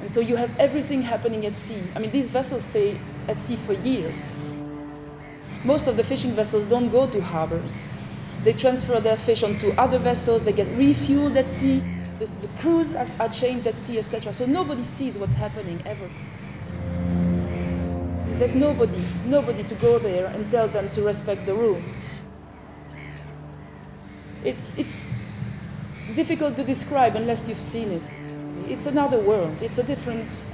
And so you have everything happening at sea. I mean, these vessels stay at sea for years. Most of the fishing vessels don't go to harbors. They transfer their fish onto other vessels, they get refueled at sea, the crews are changed at sea, etc. So nobody sees what's happening ever. There's nobody to go there and tell them to respect the rules. It's difficult to describe unless you've seen it. It's another world, it's a different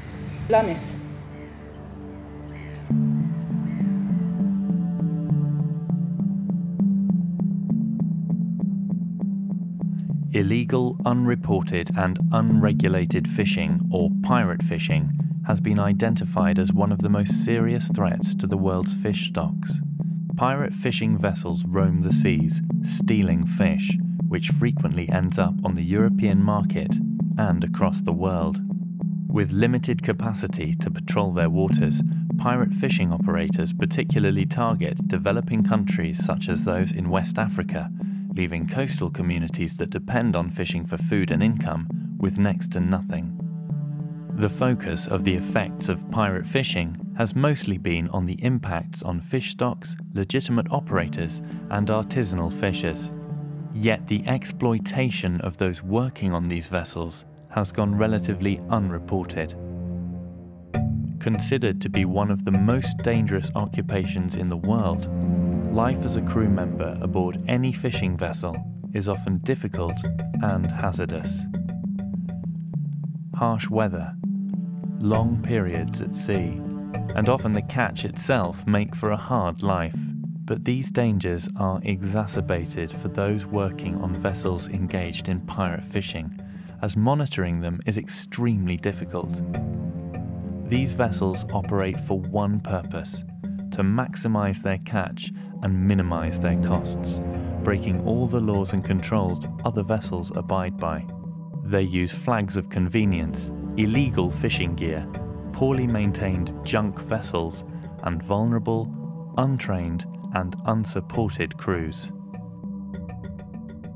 planet. Illegal, unreported and unregulated fishing, or pirate fishing, has been identified as one of the most serious threats to the world's fish stocks. Pirate fishing vessels roam the seas, stealing fish, which frequently ends up on the European market and across the world. With limited capacity to patrol their waters, pirate fishing operators particularly target developing countries such as those in West Africa, leaving coastal communities that depend on fishing for food and income with next to nothing. The focus of the effects of pirate fishing has mostly been on the impacts on fish stocks, legitimate operators, and artisanal fishers. Yet the exploitation of those working on these vessels has gone relatively unreported. Considered to be one of the most dangerous occupations in the world, life as a crew member aboard any fishing vessel is often difficult and hazardous. Harsh weather, long periods at sea, and often the catch itself make for a hard life. But these dangers are exacerbated for those working on vessels engaged in pirate fishing, as monitoring them is extremely difficult. These vessels operate for one purpose: to maximize their catch and minimize their costs, breaking all the laws and controls other vessels abide by. They use flags of convenience, illegal fishing gear, poorly maintained junk vessels, and vulnerable, untrained, and unsupported crews.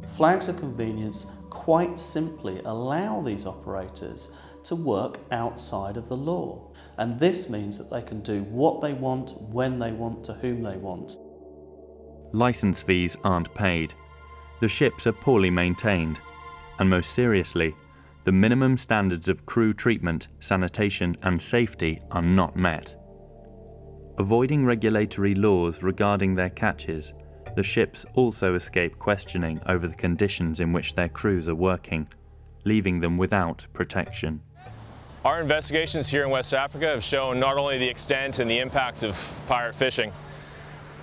Flags of convenience quite simply allow these operators to work outside of the law. And this means that they can do what they want, when they want, to whom they want. License fees aren't paid. The ships are poorly maintained. And most seriously, the minimum standards of crew treatment, sanitation, and safety are not met. Avoiding regulatory laws regarding their catches, the ships also escape questioning over the conditions in which their crews are working, leaving them without protection. Our investigations here in West Africa have shown not only the extent and the impacts of pirate fishing,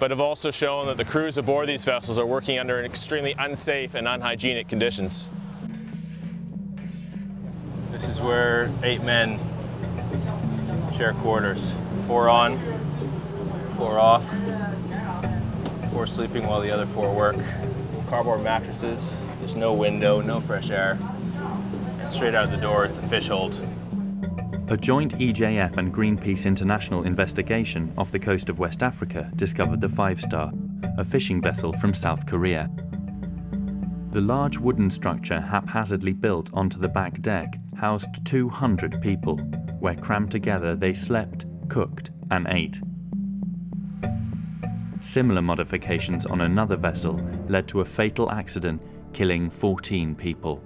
but have also shown that the crews aboard these vessels are working under extremely unsafe and unhygienic conditions. This is where 8 men share quarters. 4 on, 4 off, 4 sleeping while the other 4 work. Cardboard mattresses, there's no window, no fresh air. And straight out the door is the fish hold. A joint EJF and Greenpeace International investigation off the coast of West Africa discovered the 5-Star, a fishing vessel from South Korea. The large wooden structure haphazardly built onto the back deck housed 200 people, where crammed together they slept, cooked, and ate. Similar modifications on another vessel led to a fatal accident, killing 14 people.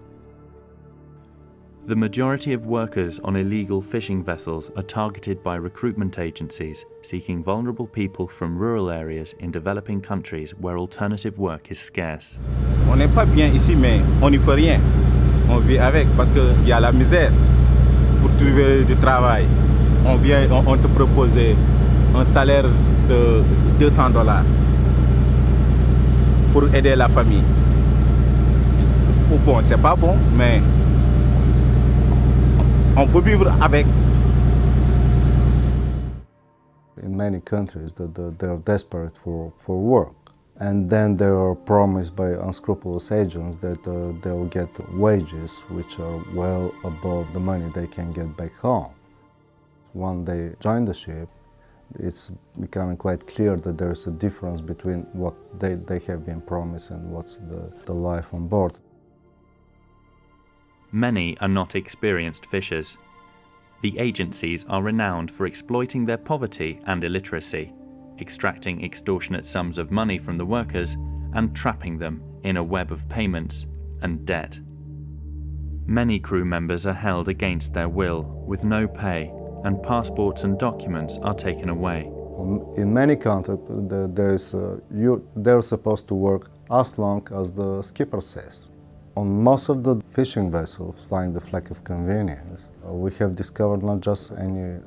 The majority of workers on illegal fishing vessels are targeted by recruitment agencies seeking vulnerable people from rural areas in developing countries where alternative work is scarce. On n'est pas bien ici, mais on n'y peut rien. On vit avec parce qu'il y a la misère. Pour trouver du travail, on te propose un salaire de $200 pour aider la famille. Bon, c'est pas bon, mais on peut vivre avec. In many countries, they're desperate for work, and then they are promised by unscrupulous agents that they'll get wages which are well above the money they can get back home. When they join the ship, it's becoming quite clear that there's a difference between what they have been promised and what's the life on board. Many are not experienced fishers. The agencies are renowned for exploiting their poverty and illiteracy, extracting extortionate sums of money from the workers and trapping them in a web of payments and debt. Many crew members are held against their will with no pay, and passports and documents are taken away. In many countries, they're supposed to work as long as the skipper says. On most of the fishing vessels flying the flag of convenience, we have discovered not just any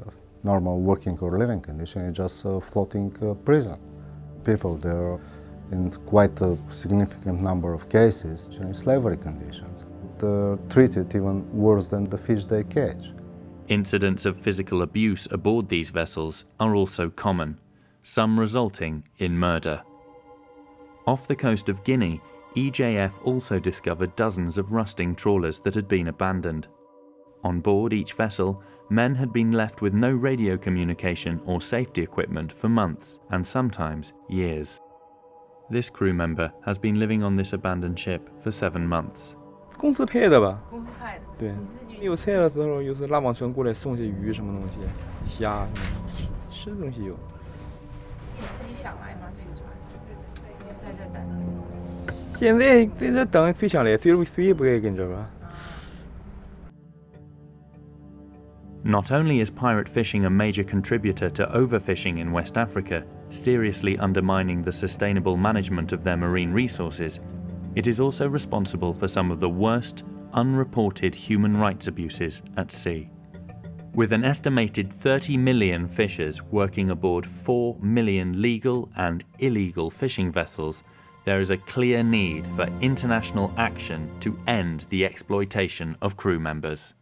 normal working or living condition, it's just a floating prison. People there, in quite a significant number of cases, in slavery conditions. They're treated even worse than the fish they catch. Incidents of physical abuse aboard these vessels are also common, some resulting in murder. Off the coast of Guinea, EJF also discovered dozens of rusting trawlers that had been abandoned. On board each vessel, men had been left with no radio communication or safety equipment for months and sometimes years. This crew member has been living on this abandoned ship for 7 months. 公司配的吧？公司派的。对，你自己有菜的时候，有时拉网船过来送些鱼什么东西，虾，吃的东西有。你自己想来吗？这个船就是在这等。现在在这等谁想来，谁也不愿意跟着吧。Not only is pirate fishing a major contributor to overfishing in West Africa, seriously undermining the sustainable management of their marine resources, it is also responsible for some of the worst, unreported human rights abuses at sea. With an estimated 30 million fishers working aboard 4 million legal and illegal fishing vessels, there is a clear need for international action to end the exploitation of crew members.